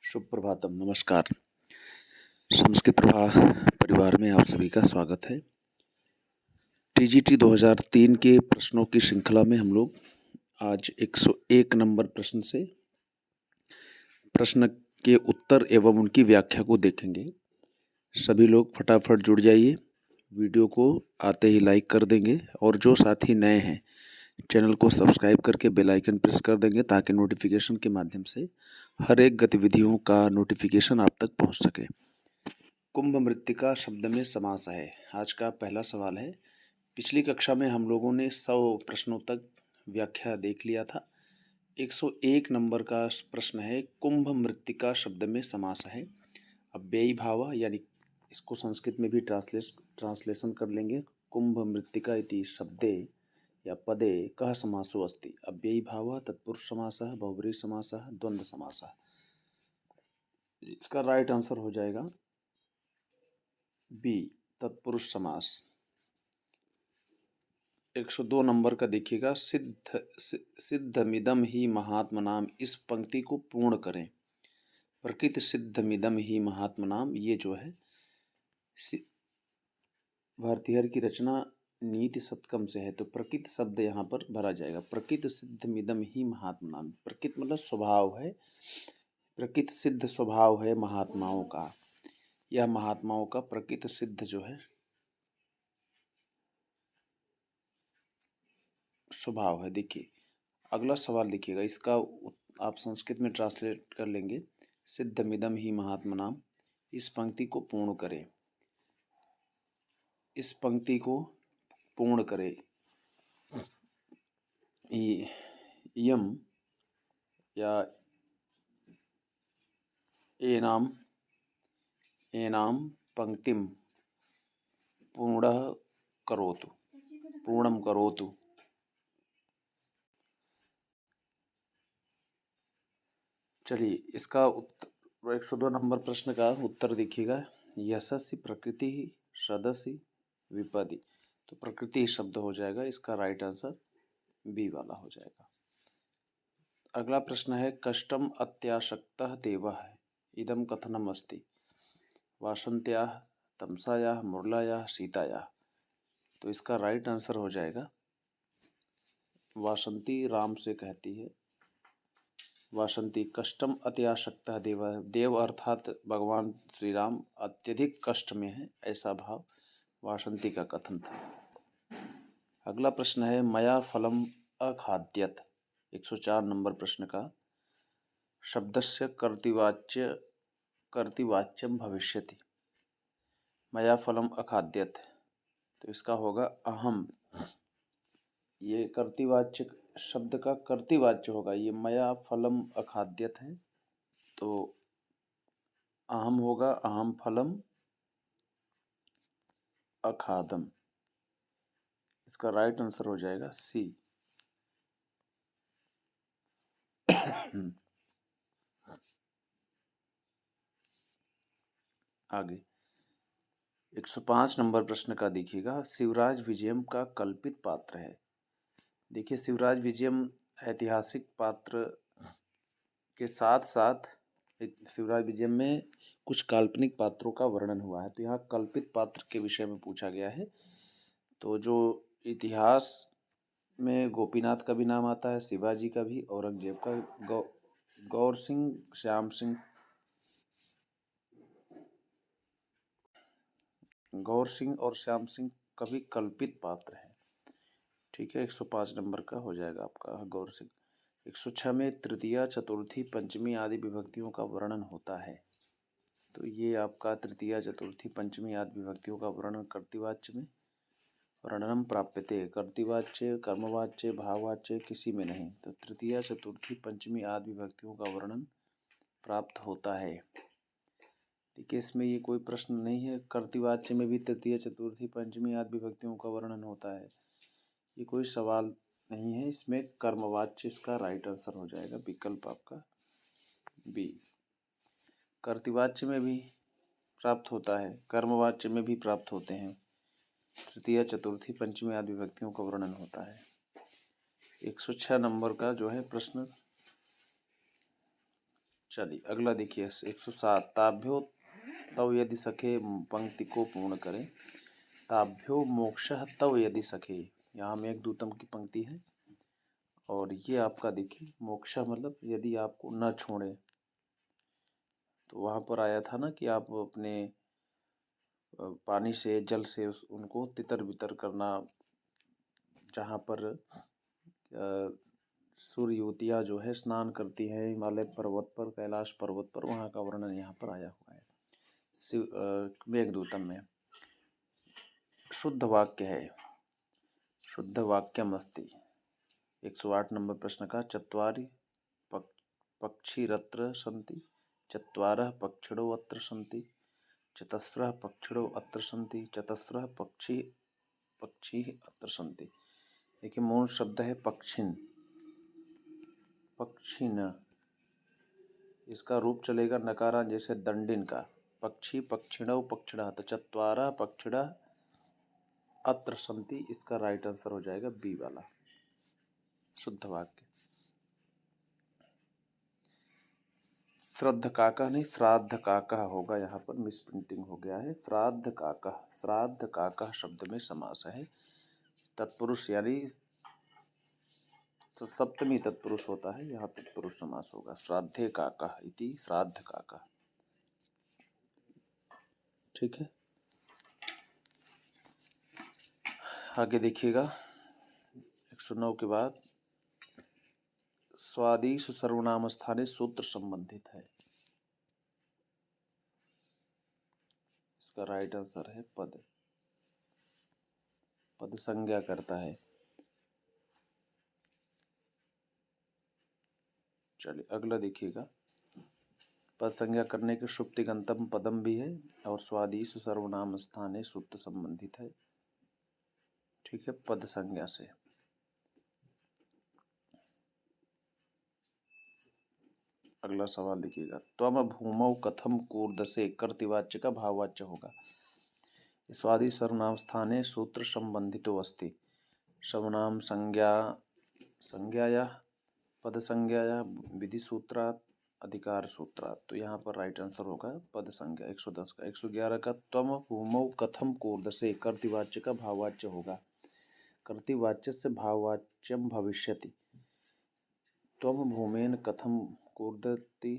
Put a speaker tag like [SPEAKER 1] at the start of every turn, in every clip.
[SPEAKER 1] शुभ प्रभातम, नमस्कार। संस्कृत प्रभा परिवार में आप सभी का स्वागत है। टीजीटी 2003 के प्रश्नों की श्रृंखला में हम लोग आज 101 नंबर प्रश्न से प्रश्न के उत्तर एवं उनकी व्याख्या को देखेंगे। सभी लोग फटाफट जुड़ जाइए, वीडियो को आते ही लाइक कर देंगे और जो साथी नए हैं चैनल को सब्सक्राइब करके बेल आइकन प्रेस कर देंगे ताकि नोटिफिकेशन के माध्यम से हर एक गतिविधियों का नोटिफिकेशन आप तक पहुंच सके। कुंभ मृत्तिका शब्द में समास है। आज का पहला सवाल है। पिछली कक्षा में हम लोगों ने 100 प्रश्नों तक व्याख्या देख लिया था। 101 नंबर का प्रश्न है, कुंभ मृत्तिका शब्द में समास है। अब व्ययी भाव यानी इसको संस्कृत में भी ट्रांसलेशन कर लेंगे। कुंभ मृत्तिका इति शब्दे या पदे कः समासो अस्ति। अव्ययी भाव तत्पुरुष समासः, बहुब्रीहि समासः, द्वंद्व समासः। इसका राइट आंसर हो जाएगा बी, तत्पुरुष समास। 102 नंबर का देखिएगा। सिद्धमिदम ही महात्मनाम, इस पंक्ति को पूर्ण करें। प्रकृत सिद्धमिदम ही महात्मनाम, ये जो है भारतीहर की रचना नीति शतकम से है, तो प्रकृत शब्द यहाँ पर भरा जाएगा। प्रकृत सिद्धमिदम ही महात्मनाम, प्रकृत मतलब स्वभाव है, प्रकृत सिद्ध स्वभाव है महात्माओं का। यह महात्माओं का प्रकृत सिद्ध जो है स्वभाव है। देखिए अगला सवाल देखिएगा, इसका आप संस्कृत में ट्रांसलेट कर लेंगे। सिद्धमिदम ही महात्मनाम, इस पंक्ति को पूर्ण करें। इस पंक्ति को पूर्ण करें। यम या एनाम पंक्तिम पूर्णः करोतु, पूर्णम करोतु। चलिए इसका 102 नंबर प्रश्न का उत्तर देखिएगा। यशस्वी प्रकृति सदस्य विपदी, तो प्रकृति शब्द हो जाएगा। इसका राइट आंसर बी वाला हो जाएगा। अगला प्रश्न है, कष्टम अत्याशक्तः देवः इदम कथनम अस्ति। वासंत्याः, तमसायाः, मुरलायाः, सीतायाः, तो इसका राइट आंसर हो जाएगा वासंती राम से कहती है। वासंती कष्टम अत्याशक्तः देव, देव अर्थात भगवान श्री राम अत्यधिक कष्ट में है, ऐसा भाव वासंती का कथन था। अगला प्रश्न है, मया फलम अखाद्यत, 104 नंबर प्रश्न का। शब्दस्य कर्तृवाच्यम भविष्यति। मया फलम अखाद्यत, तो इसका होगा अहम। ये कर्तृवाच्य शब्द का कर्तृवाच्य होगा। ये मया फलम अखाद्यत है, तो अहम होगा अहम फलम अखादम। इसका राइट आंसर हो जाएगा सी। आगे 105 नंबर प्रश्न का देखिएगा। शिवराज विजयम का कल्पित पात्र है। देखिए शिवराज विजयम ऐतिहासिक पात्र के साथ साथ शिवराज विजयम में कुछ काल्पनिक पात्रों का वर्णन हुआ है, तो यहाँ कल्पित पात्र के विषय में पूछा गया है। तो जो इतिहास में गोपीनाथ का भी नाम आता है, शिवाजी का भी, औरंगजेब का, गौर सिंह, श्याम सिंह, गौर सिंह और श्याम सिंह कभी कल्पित पात्र हैं। ठीक है, 105 नंबर का हो जाएगा आपका गौर सिंह। 106 में तृतीया, चतुर्थी, पंचमी आदि विभक्तियों का वर्णन होता है, तो ये आपका तृतीया, चतुर्थी, पंचमी आदि विभक्तियों का वर्णन कर्तृवाच्य में वर्णनम प्राप्यते। कर्तृवाच्य, कर्मवाच्य, भाववाच्य किसी में नहीं, तो तृतीया, चतुर्थी, पंचमी आदि विभक्तियों का वर्णन प्राप्त होता है। देखिए इसमें ये कोई प्रश्न नहीं है। कर्तृवाच्य में भी तृतीय, चतुर्थी, पंचमी आदि विभक्तियों का वर्णन होता है, ये कोई सवाल नहीं है। इसमें कर्मवाच्य इसका राइट आंसर हो जाएगा, विकल्प आपका बी। कर्तृवाच्य में भी प्राप्त होता है, कर्मवाच्य में भी प्राप्त होते हैं, तृतीय, चतुर्थी, पंचमी आदि विभक्तियों का वर्णन होता है। 106 नंबर का जो है प्रश्न चलिए अगला देखिए 107। ताभ्यो तव यदि सखे पंक्ति को पूर्ण करें। ताभ्यो मोक्षः तव यदि सखे, यहाँ मेघदूतम की पंक्ति है और ये आपका देखिए मोक्ष मतलब यदि आपको न छोड़े। तो वहाँ पर आया था ना कि आप अपने पानी से जल से उनको तितर बितर करना, जहाँ पर सूर्य युवतियाँ जो है स्नान करती हैं हिमालय पर्वत पर, कैलाश पर्वत पर, वहाँ का वर्णन यहाँ पर आया हुआ है मेघदूतम में। शुद्ध वाक्य है, शुद्ध वाक्यम अस्ति। 108 नंबर प्रश्न का चत्वारि पक्षिरत्र सन्ति, चत्वारः पक्षिणो अत्र सन्ति, चतस्रः पक्षिणो अत्र सन्ति, चतस्रः पक्षी अत्र सन्ति। देखिए मूल शब्द है पक्षिन, पक्षिन। इसका रूप चलेगा नकारा जैसे दंडिन का, पक्षी पक्षिणौ पक्षिणः, तो चत्वारः पक्षिणः अत्र सन्ति, इसका राइट आंसर हो जाएगा बी वाला शुद्ध वाक्य। श्रद्ध काका नहीं श्राद्ध काका होगा, यहाँ पर मिस प्रिंटिंग हो गया है। श्राद्ध काका, श्राद्ध काका शब्द में समास है। तत्पुरुष यानी सप्तमी तत्पुरुष होता है, यहाँ तत्पुरुष समास होगा। श्राद्धे काका इति श्राद्ध काका। ठीक है, आगे देखिएगा 109 के बाद स्वादिश सर्वनाम स्थाने सूत्र संबंधित है। इसका राइट आंसर है पद, पद संज्ञा करता है। चलिए अगला देखिएगा, पद संज्ञा करने के सुप्तिगंतम पदम भी है और स्वादिश सर्वनाम स्थाने सूत्र संबंधित है। ठीक है, पद संज्ञा से। अगला सवाल देखिएगा, त्वम भूमौ कथम कूर्दसे कर्तृवाच्य का भाववाच्य होगा। स्वादि सर्वनाम स्थाने सूत्र संबंधितो अस्ति। सर्वनाम संज्ञाया पद संज्ञाया विधि सूत्रात् अधिकार सूत्रात्, तो यहाँ पर राइट आंसर होगा पद संज्ञा। 110 का 111 का त्वम भूमौ कथम कूर्दसे कर्तृवाच्य का भाववाच्य होगा। कर्तृवाच्य से भाववाच्यम भविष्यति। त्वम भूमेन कथम कूर्दति,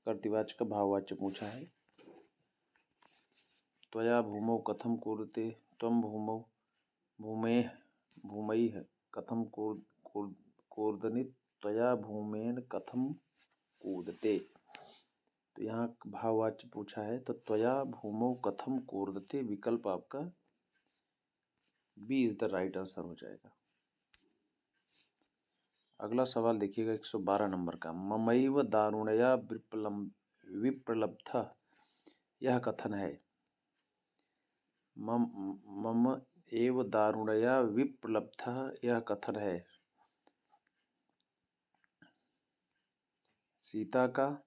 [SPEAKER 1] कर्तृवाच्य का भाववाच्य पूछा है। त्वया भूमौ कथम कूर्दते, त्वम भूमौ भूमेः भूमैः कथम कूर्दनि, त्वया भूमेन कथम कूदते। तो यहाँ भाववाच्य पूछा है, तो त्वया भूमौ कथम कूर्दते विकल्प आपका B is the right answer हो जाएगा। अगला सवाल देखिएगा 112 नंबर का, ममैव दारुणया विप्रलब्धः, यह कथन है। मम एव दारुणया विप्रलब्धः, यह कथन है। सीता का,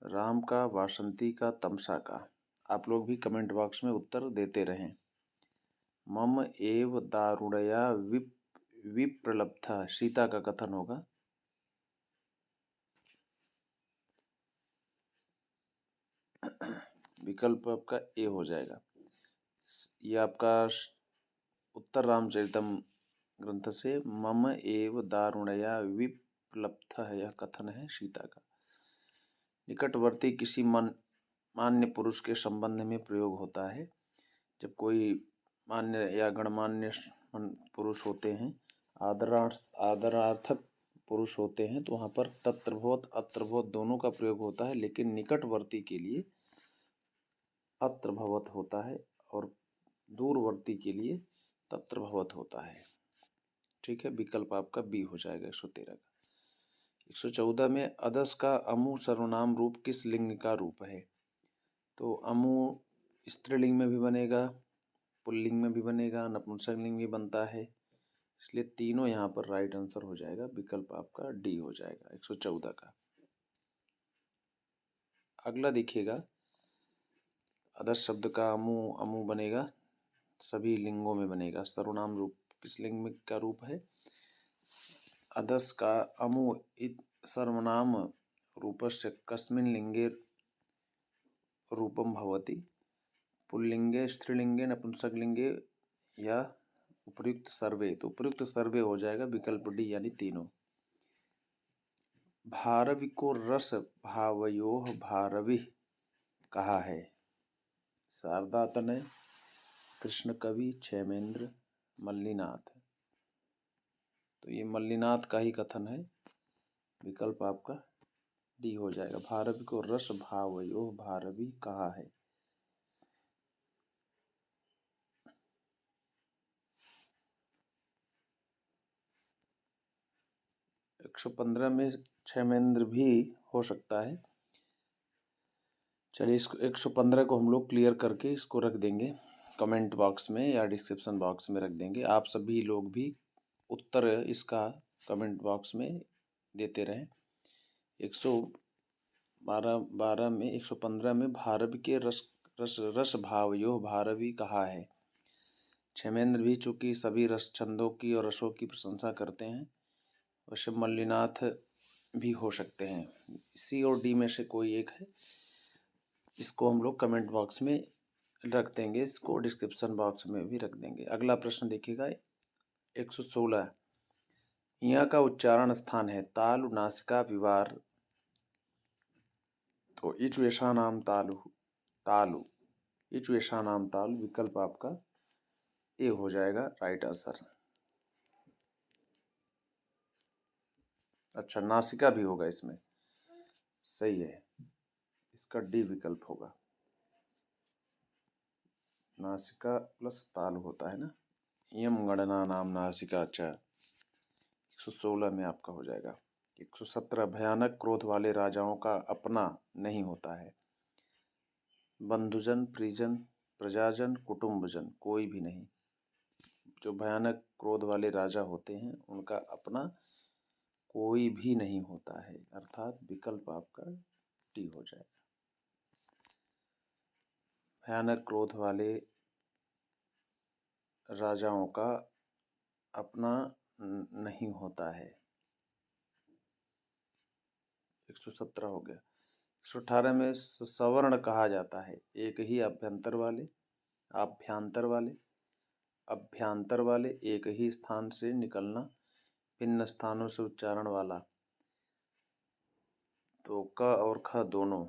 [SPEAKER 1] राम का, वासंती का, तमसा का। आप लोग भी कमेंट बॉक्स में उत्तर देते रहें। मम एव दारुणया विप्रलब्धः, सीता का कथन होगा। विकल्प आपका ए हो जाएगा। ये आपका उत्तर रामचरितम ग्रंथ से मम एव दारुणया विप्लब्धः, यह कथन है सीता का। निकटवर्ती किसी मान्य पुरुष के संबंध में प्रयोग होता है। जब कोई मान्य या गणमान्य पुरुष होते हैं, आदरार्थक पुरुष होते हैं, तो वहाँ पर तत्रभवत अत्रभवत दोनों का प्रयोग होता है, लेकिन निकटवर्ती के लिए अत्रभवत होता है और दूरवर्ती के लिए तत्रभवत होता है। ठीक है, विकल्प आपका बी हो जाएगा 113 का। 114 में अदस का अमु सर्वनाम रूप किस लिंग का रूप है। तो अमु स्त्रीलिंग में भी बनेगा, पुल्लिंग में भी बनेगा, नपुंसकलिंग भी बनता है, इसलिए तीनों यहाँ पर राइट आंसर हो जाएगा। विकल्प आपका डी हो जाएगा 114 का। अगला देखिएगा, अदस शब्द का अमु बनेगा, सभी लिंगों में बनेगा। सर्वनाम रूप किस लिंग में का रूप है। अदस का अमु सर्वनाम रूपस्य कस्मिन् लिंगे रूपम भवति? पुल्लिंगे, स्त्रीलिंगे, नपुंसकलिंगे या उपयुक्त सर्वे? तो उपयुक्त सर्वे हो जाएगा विकल्प डी यानी तीनों। भारवि को रस भावयोः भारविः कहा है? शारदा तनय, कृष्ण कवि, क्षेमेंद्र, मल्लीनाथ। तो ये मल्लीनाथ का ही कथन है, विकल्प आपका डी हो जाएगा। भारवि को रस भावयोः भारविः कहा है? 115 में क्षेमेंद्र भी हो सकता है। चलिए इसको 115 को हम लोग क्लियर करके इसको रख देंगे कमेंट बॉक्स में या डिस्क्रिप्शन बॉक्स में रख देंगे। आप सभी लोग भी उत्तर इसका कमेंट बॉक्स में देते रहें। 112 में 115 में भारवि के रस भावयोः भारविः कहा है? क्षेमेंद्र भी चूंकि सभी रस छंदों की और रसों की प्रशंसा करते हैं, वैसे मल्लीनाथ भी हो सकते हैं। सी और डी में से कोई एक है। इसको हम लोग कमेंट बॉक्स में रख देंगे, इसको डिस्क्रिप्शन बॉक्स में भी रख देंगे। अगला प्रश्न देखिएगा 116। यहाँ का उच्चारण स्थान है तालु, नासिका, विवार। तो इचुएशानाम तालु, तालु, इचुएशानाम तालु, विकल्प आपका ए हो जाएगा राइट आंसर। अच्छा, नासिका भी होगा इसमें, सही है, इसका डी विकल्प होगा। नासिका प्लस तालु होता है ना। यम गणना नाम नासिका च, 116 में आपका हो जाएगा। 117 भयानक क्रोध वाले राजाओं का अपना नहीं होता है? बंधुजन, परिजन, प्रजाजन, कुटुंबजन, कोई भी नहीं। जो भयानक क्रोध वाले राजा होते हैं उनका अपना कोई भी नहीं होता है, अर्थात विकल्प आपका डी हो जाएगा। भयानक क्रोध वाले राजाओं का अपना नहीं होता है। 117 हो गया। 118 में सवर्ण कहा जाता है? एक ही अभ्यंतर वाले, आभ्यंतर वाले, अभ्यंतर वाले, एक ही स्थान से निकलना, भिन्न स्थानों से उच्चारण वाला। तो क और ख दोनों,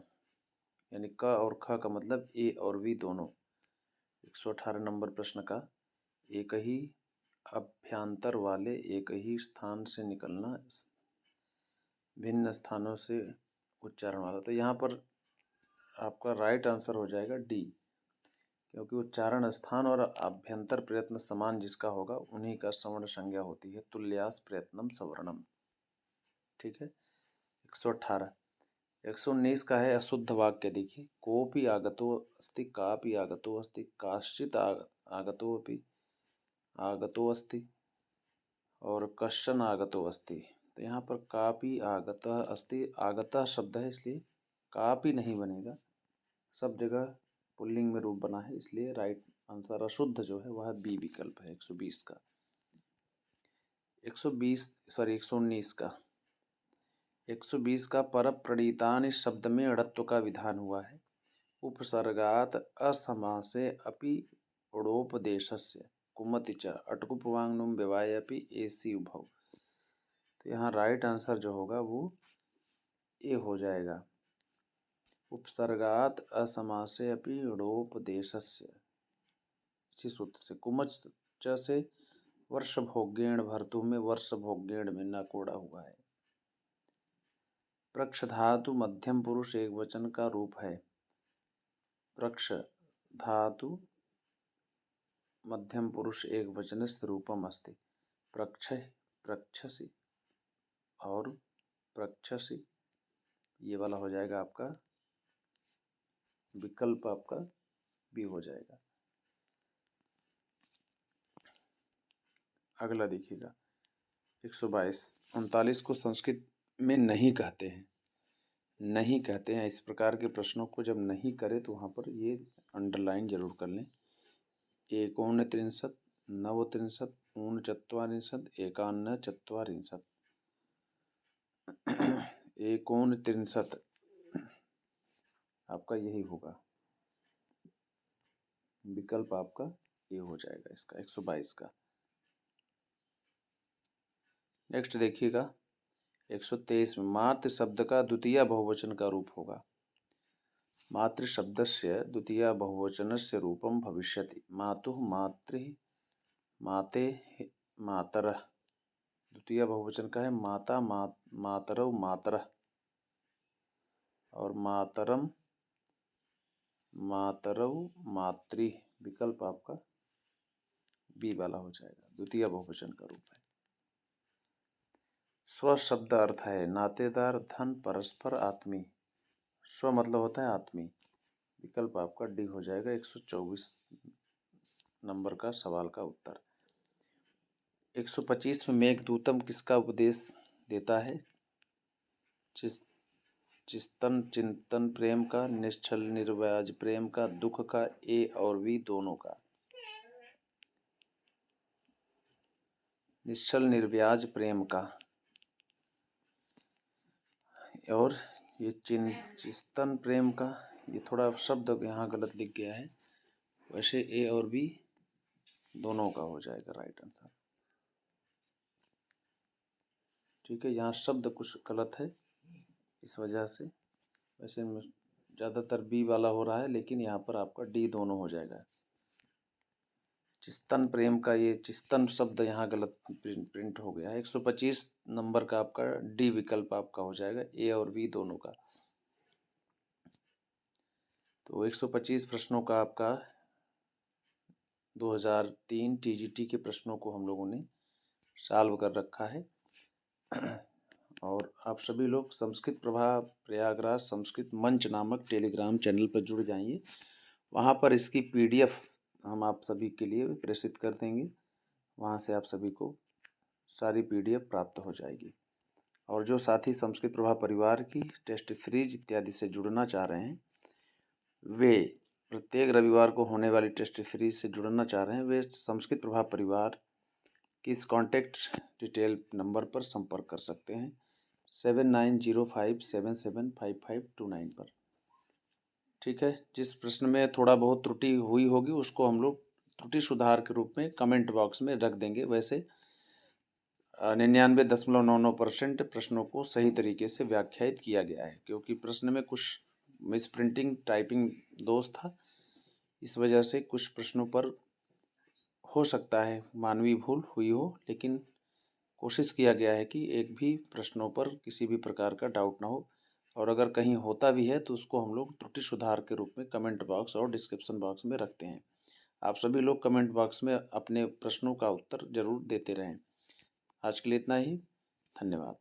[SPEAKER 1] यानी क और ख का मतलब ए और वी दोनों। 118 नंबर प्रश्न का एक ही अभ्यंतर वाले, एक ही स्थान से निकलना, भिन्न स्थानों से उच्चारण वाला। तो यहाँ पर आपका राइट आंसर हो जाएगा डी, क्योंकि उच्चारण स्थान और अभ्यंतर प्रयत्न समान जिसका होगा उन्हीं का सवर्ण संज्ञा होती है। तुल्यास प्रयत्नम सवर्णम। ठीक है। 118। 119 का है अशुद्ध वाक्य। देखिए, कोपि आगतो अस्ति, कापि आगतो अस्ति, काश्चित् आगतोऽपि आगतो अस्ति और कश्चन आगतो अस्ति। तो यहाँ पर कापि आगतः अस्ति, आगतः शब्द है इसलिए कापि नहीं बनेगा, सब जगह पुल्लिंग में रूप बना है, इसलिए राइट आंसर अशुद्ध जो है वह बी विकल्प है 120 का। 119 का 120 का पर प्रणीतान इस शब्द में अड़त्व का विधान हुआ है। उपसर्गात असमासे अपि उडोपदेशस्य कुमति च अटकुपवांगनुम व्यवाय अपि एसी उभव। तो यहाँ राइट आंसर जो होगा वो ए हो जाएगा। उपसर्गात असमासे अपि उडोपदेशस्य, इसी सूत्र से। कुमच च से वर्ष भोग्येण भर्तु में वर्ष भोग्येण में न कोड़ा हुआ है। प्रक्ष धातु मध्यम पुरुष एक वचन का रूप है। प्रक्ष धातु मध्यम पुरुष एक वचनस्थ रूपम अस्ति। प्रक्ष, प्रक्षसि और प्रक्षसि, ये वाला हो जाएगा आपका विकल्प, आपका बी हो जाएगा। अगला देखिएगा 122। 39 को संस्कृत में नहीं कहते हैं, नहीं कहते हैं। इस प्रकार के प्रश्नों को जब नहीं करें तो वहाँ पर ये अंडरलाइन जरूर कर लें। 39, 39, 39, 51, 51। एकोनत्रिंशत् आपका यही होगा, विकल्प आपका ये हो जाएगा इसका 122 का। नेक्स्ट देखिएगा 123 में मातृ शब्द का द्वितीय बहुवचन का रूप होगा। मातृ शब्दस्य द्वितीय बहुवचनस्य रूपम भविष्यति। मातुः मातृ माते मातरः। द्वितीय बहुवचन का है माता मातरौ मातरः और मातरम मातरौ मातृ। विकल्प आपका बी वाला हो जाएगा, द्वितीय बहुवचन का रूप है। स्व शब्द अर्थ है नातेदार, धन, परस्पर, आत्मी। स्व मतलब होता है आत्मी। विकल्प आपका डी हो जाएगा 124 नंबर का सवाल का उत्तर। 125 में मेघदूतम किसका उपदेश देता है? चिंतन चिंतन प्रेम का, निश्चल निर्व्याज प्रेम का, दुख का, ए और बी दोनों का। निश्चल निर्व्याज प्रेम का। और ये चिंतन प्रेम का, ये थोड़ा शब्द यहाँ गलत लिख गया है, वैसे ए और बी दोनों का हो जाएगा राइट आंसर। ठीक है, यहाँ शब्द कुछ गलत है इस वजह से, वैसे ज़्यादातर बी वाला हो रहा है, लेकिन यहाँ पर आपका डी दोनों हो जाएगा। चिंतन प्रेम का, ये चिंतन शब्द यहाँ गलत प्रिंट हो गया है। 125 नंबर का आपका डी विकल्प आपका हो जाएगा, ए और बी दोनों का। तो 125 प्रश्नों का आपका 2003 टीजीटी के प्रश्नों को हम लोगों ने सॉल्व कर रखा है। और आप सभी लोग संस्कृत प्रभा प्रयागराज संस्कृत मंच नामक टेलीग्राम चैनल पर जुड़ जाइए। वहाँ पर इसकी पीडीएफ हम आप सभी के लिए प्रेषित कर देंगे। वहाँ से आप सभी को सारी पीडीएफ प्राप्त हो जाएगी। और जो साथी संस्कृत प्रभा परिवार की टेस्ट सीरीज इत्यादि से जुड़ना चाह रहे हैं, वे प्रत्येक रविवार को होने वाली टेस्ट सीरीज से जुड़ना चाह रहे हैं, वे संस्कृत प्रभा परिवार की इस कॉन्टैक्ट डिटेल नंबर पर संपर्क कर सकते हैं 7905775529 पर। ठीक है, जिस प्रश्न में थोड़ा बहुत त्रुटि हुई होगी उसको हम लोग त्रुटि सुधार के रूप में कमेंट बॉक्स में रख देंगे। वैसे 99.99% प्रश्नों को सही तरीके से व्याख्यायित किया गया है, क्योंकि प्रश्न में कुछ मिस प्रिंटिंग टाइपिंग दोष था, इस वजह से कुछ प्रश्नों पर हो सकता है मानवीय भूल हुई हो, लेकिन कोशिश किया गया है कि एक भी प्रश्नों पर किसी भी प्रकार का डाउट ना हो। और अगर कहीं होता भी है तो उसको हम लोग त्रुटि सुधार के रूप में कमेंट बॉक्स और डिस्क्रिप्शन बॉक्स में रखते हैं। आप सभी लोग कमेंट बॉक्स में अपने प्रश्नों का उत्तर जरूर देते रहें। आज के लिए इतना ही, धन्यवाद।